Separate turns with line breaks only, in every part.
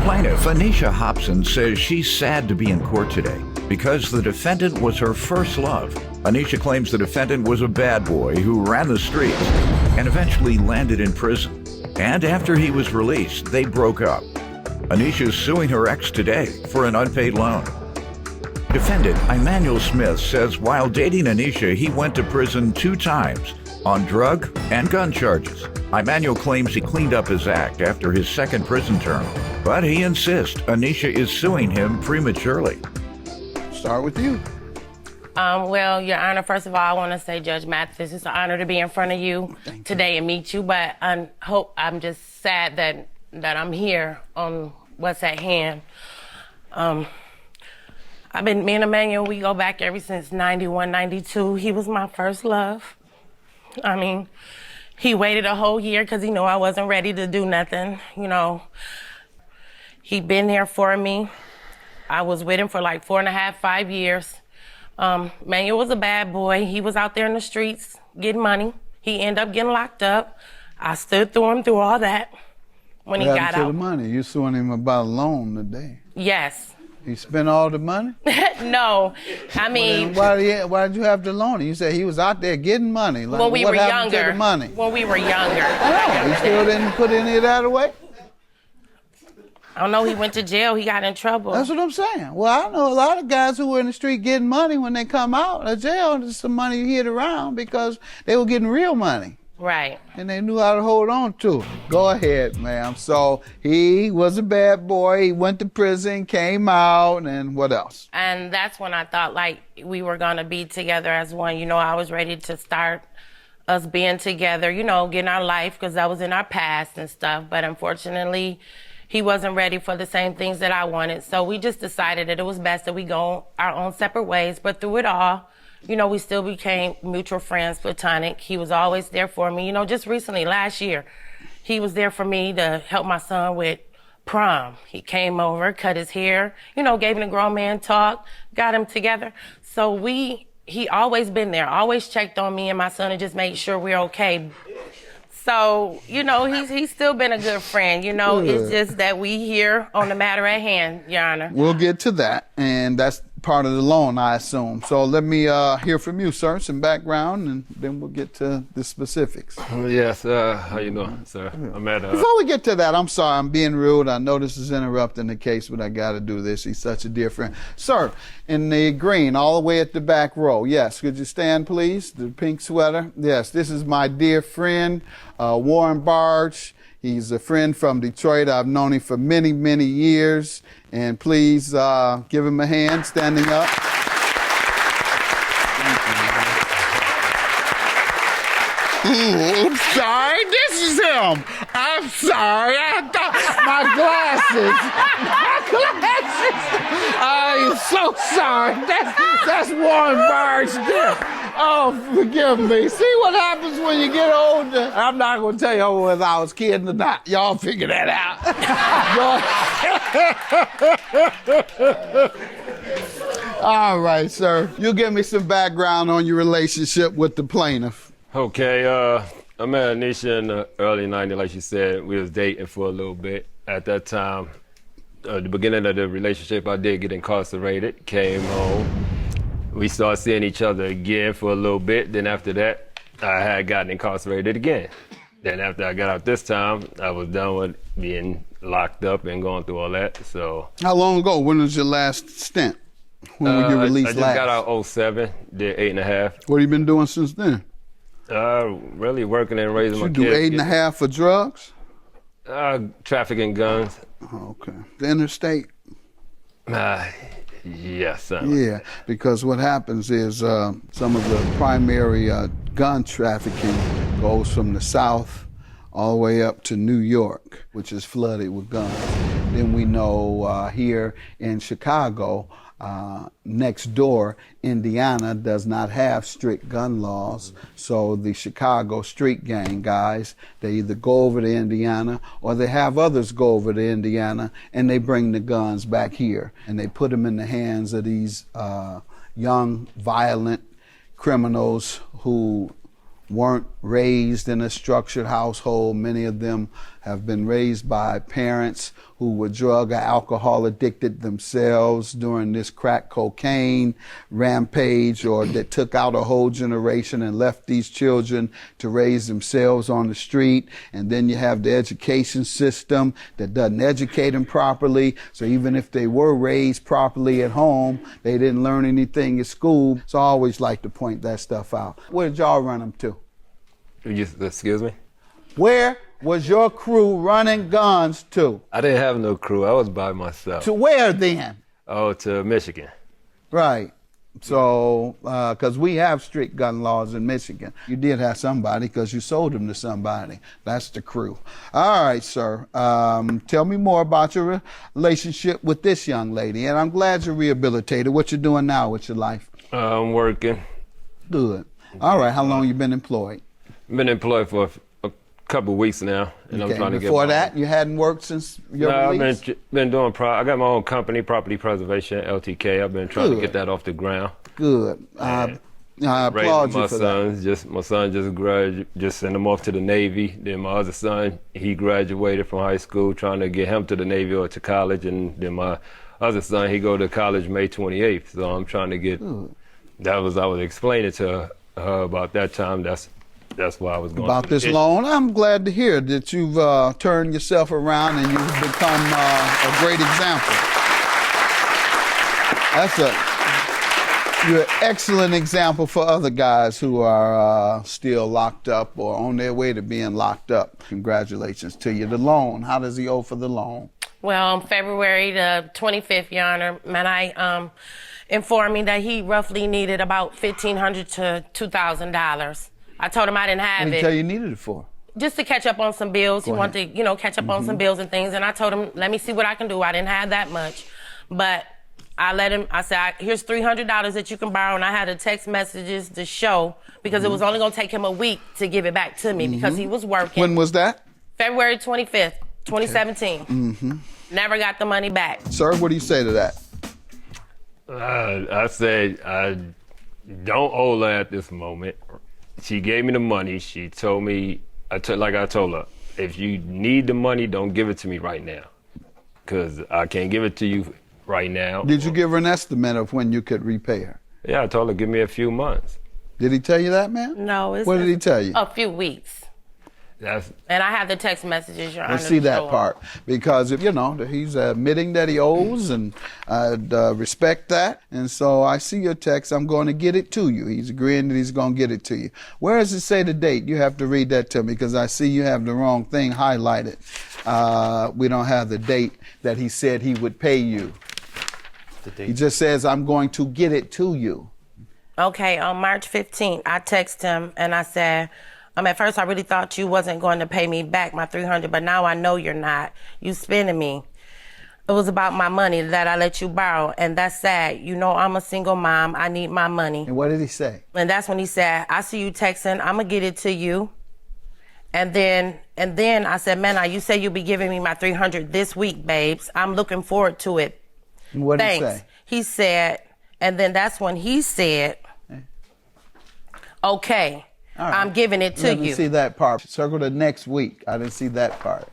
Plaintiff Anisha Hobson says she's sad to be in court today because the defendant was her first love. Anisha claims the defendant was a bad boy who ran the streets and eventually landed in prison. And after he was released, they broke up. Anisha is suing her ex today for an unpaid loan. Defendant Emmanuel Smith says while dating Anisha, he went to prison 2 times on drug and gun charges. Emmanuel claims he cleaned up his act after his second prison term, but he insists Anisha is suing him prematurely.
Start with you.
Well, Your Honor, first of all, I want to say, Judge Mathis, it's an honor to be in front of you today and meet you, but I'm just sad that I'm here on what's at hand. Me and Emmanuel, we go back ever since 91, 92. He was my first love. I mean, he waited a whole year because he knew I wasn't ready to do nothing, you know. He'd been there for me. I was with him for like 4.5, 5 years. Emmanuel was a bad boy. He was out there in the streets getting money. He ended up getting locked up. I stood through him through all that when he got out.
The money? You suing him about a loan today?
Yes.
He spent all the money?
No, I mean...
Well, why did you have to loan him? You said he was out there getting money. Like,
when we were younger.
To the money?
When we were younger.
Oh, he still didn't put any of that away?
I don't know, he went to jail, he got in trouble.
That's what I'm saying. Well, I know a lot of guys who were in the street getting money when they come out of jail, there's some money hid around because they were getting real money.
Right.
And they knew how to hold on to it. Go ahead, ma'am. So he was a bad boy, he went to prison, came out, and what else?
And that's when I thought like we were gonna be together as one. You know, I was ready to start us being together, you know, getting our life, because that was in our past and stuff. But unfortunately, he wasn't ready for the same things that I wanted. So we just decided that it was best that we go our own separate ways. But through it all, you know, we still became mutual friends, platonic. He was always there for me. You know, just recently, last year, he was there for me to help my son with prom. He came over, cut his hair, you know, gave him a grown man talk, got him together. So he always been there, always checked on me and my son and just made sure we're okay. So, you know, he's still been a good friend, you know. Good. It's just that we here on the matter at hand, Your Honor.
We'll get to that, and that's part of the loan, I assume. So let me hear from you, sir, some background, and then we'll get to the specifics.
Yes, how you doing, sir? I'm at,
Before we get to that, I'm sorry, I'm being rude. I know this is interrupting the case, but I got to do this. He's such a dear friend. Sir, in the green, all the way at the back row. Yes, could you stand, please? The pink sweater. Yes, this is my dear friend, Warren Barge. He's a friend from Detroit. I've known him for many, many years. And please give him a hand, standing up. Ooh, I'm sorry, this is him. I'm sorry, I thought my glasses. I am so sorry. That's Warren Barge there. Oh, forgive me. See what happens when you get older? I'm not going to tell you whether I was kidding or not. Y'all figure that out. All right, sir. You give me some background on your relationship with the plaintiff.
Okay, I met Anisha in the early 90s, like you said. We was dating for a little bit. At that time, the beginning of the relationship, I did get incarcerated, came home. We started seeing each other again for a little bit. Then after that, I had gotten incarcerated again. Then after I got out this time, I was done with being locked up and going through all that, so.
How long ago? When was your last stint? When were you released
I just got out 07, did 8.5.
What have you been doing since then?
Really working and raising my kids.
You do 8.5 for drugs?
Trafficking guns.
Oh, okay. The interstate?
Yes, sir.
Yeah, because what happens is some of the primary gun trafficking goes from the south all the way up to New York, which is flooded with guns. Then we know here in Chicago, next door, Indiana does not have strict gun laws. So the Chicago street gang guys, they either go over to Indiana or they have others go over to Indiana and they bring the guns back here and they put them in the hands of these young, violent criminals who weren't raised in a structured household. Many of them have been raised by parents who were drug or alcohol addicted themselves during this crack cocaine rampage, or that took out a whole generation and left these children to raise themselves on the street. And then you have the education system that doesn't educate them properly. So even if they were raised properly at home, they didn't learn anything at school. So I always like to point that stuff out. Where did y'all run them to?
Excuse me?
Where was your crew running guns to?
I didn't have no crew. I was by myself.
To where then?
Oh, to Michigan.
Right. So, because we have strict gun laws in Michigan. You did have somebody because you sold them to somebody. That's the crew. All right, sir. Tell me more about your relationship with this young lady. And I'm glad you're rehabilitated. What you doing now with your life?
I'm working.
Good. All right. How long you been employed?
Been employed for a couple of weeks now, and
Okay.
I'm trying to get.
Before that, you hadn't worked since your release?
I've been doing. I got my own company, Property Preservation (LTK). I've been trying to get that off the ground.
Good. I applaud you for that.
My son just sent him off to the Navy. Then my other son, he graduated from high school, trying to get him to the Navy or to college. And then my other son, he go to college May 28th. So I'm trying to get. I was explaining to her about that time. That's why I was going
about this loan. I'm glad to hear that you've turned yourself around and you've become a great example. You're an excellent example for other guys who are still locked up or on their way to being locked up. Congratulations to you. The loan, how does he owe for the loan?
Well, on February the 25th, Your Honor, man, informed me that he roughly needed about $1,500 to $2,000. I told him I didn't have
What did
it.
he tell you needed it for?
Just to catch up on some bills. He wanted to, catch up on some bills and things. And I told him, let me see what I can do. I didn't have that much. But I said, here's $300 that you can borrow. And I had the text messages to show, because it was only going to take him a week to give it back to me because he was working.
When was that?
February 25th, 2017. Never got the money back.
Sir, what do you say to that?
I said I don't owe her at this moment. She gave me the money. She told me, like I told her, if you need the money, don't give it to me right now, because I can't give it to you right now.
Did you give her an estimate of when you could repay her?
Yeah, I told her, give me a few months.
Did he tell you that, man?
No.
What did he tell you?
A few weeks. And I have the text messages, Your Honor.
Let's see that part, because if he's admitting that he owes, and I'd respect that. And so I see your text. I'm going to get it to you. He's agreeing that he's going to get it to you. Where does it say the date? You have to read that to me, because I see you have the wrong thing highlighted. We don't have the date that he said he would pay you. The date. He just says, I'm going to get it to you.
Okay, on March 15th, I texted him and I said, at first I really thought you wasn't going to pay me back my $300, but now I know you're not. You spending me. It was about my money that I let you borrow, and that's sad. I'm a single mom. I need my money.
And what did he say?
And that's when he said, I see you texting. I'm going to get it to you. And then I said, man, you say you'll be giving me my $300 this week, babes. I'm looking forward to it.
And what did
Thanks.
he say?
He said, and then that's when he said, okay. Right. I'm giving it to you.
Let me see that part. Circle to next week. I didn't see that part.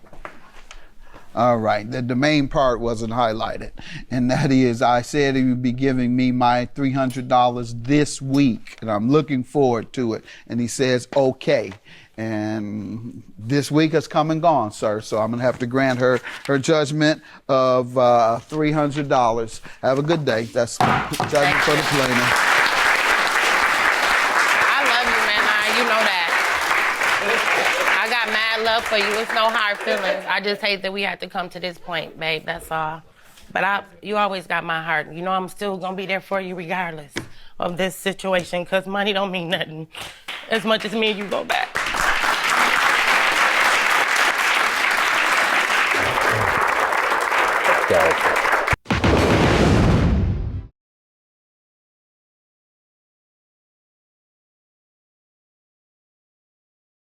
All right. The main part wasn't highlighted. And that is, I said he would be giving me my $300 this week. And I'm looking forward to it. And he says, okay. And this week has come and gone, sir. So I'm going to have to grant her judgment of $300. Have a good day. That's judgment for the plaintiff.
Love for you. It's no hard feelings. I just hate that we had to come to this point, babe. That's all. But you always got my heart. I'm still gonna be there for you regardless of this situation, because money don't mean nothing as much as me and you go back.
Got it.